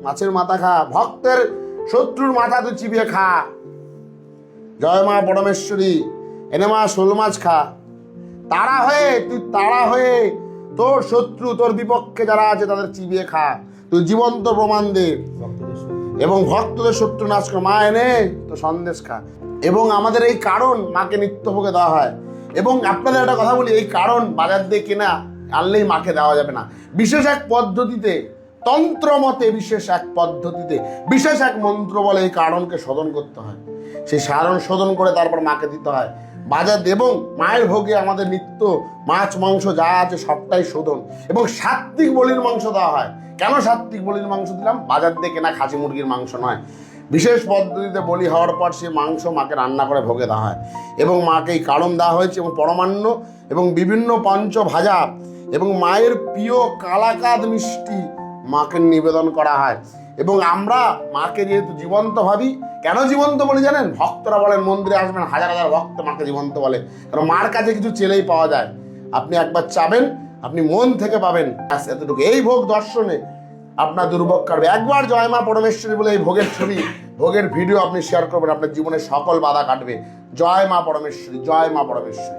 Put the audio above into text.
মাছের মাথা খা, ভক্তের শত্রুর মাথা তুই চিবিয়ে খা। জয় মা পরমেশ্বরী, এনে মা শোল মাছ খা। তাড়া হয়ে তোর শত্রু, তোর বিপক্ষে যারা আছে তাদের চিবিয়ে খা, তুই জীবন্ত প্রমাণ দে এবং ভক্তদের শত্রু নাশ কর। মা এনে তো সন্দেশ খা। এবং আমাদের এই কারণ মাকে নিত্যভোগে দেওয়া হয়। এবং আপনাদের একটা কথা বলি, এই কারণ বাজার দিয়ে কেনা আনলেই মাকে দেওয়া যাবে না। বিশেষ এক পদ্ধতিতে, তন্ত্র মতে বিশেষ এক পদ্ধতিতে, বিশেষ এক মন্ত্র বলে এই কারণকে শোধন করতে হয়। সেই সারণ শোধন করে তারপর মাকে দিতে হয় বাজার। এবং মায়ের ভোগে আমাদের নিত্য মাছ মাংস যা আছে সবটাই শোধন। এবং সাত্ত্বিক বলির মাংস দেওয়া হয়। কেন সাত্ত্বিক বলির মাংস দিলাম? বাজার দিয়ে কেনা খাসি মুরগির মাংস নয়, বিশেষ পদ্ধতিতে বলি হওয়ার পর সেই মাংস মাকে রান্না করে ভোগে দেওয়া হয়। এবং মাকে এই কারণ দেওয়া হয়েছে এবং পরমান্ন এবং বিভিন্ন পঞ্চভাজা এবং মায়ের প্রিয় কালাকাদ মিষ্টি মাকে নিবেদন করা হয়। এবং আমরা মাকে যেহেতু জীবন্ত ভাবি, কেন জীবন্ত বলি জানেন? ভক্তরা বলেন মন্দিরে আসবেন হাজার হাজার ভক্ত মাকে জীবন্ত বলে, কারণ মার কাছে কিছু চেলেই পাওয়া যায়। আপনি একবার চাবেন, আপনি মন থেকে পাবেন, এতটুকু। এই ভোগ দর্শনে আপনার দুর্ভোগ কাটবে। একবার জয় মা পরমেশ্বরী বলে এই ভোগের ছবি, ভোগের ভিডিও আপনি শেয়ার করবেন, আপনার জীবনের সকল বাধা কাটবে। জয় মা পরমেশ্বরী, জয় মা পরমেশ্বরী।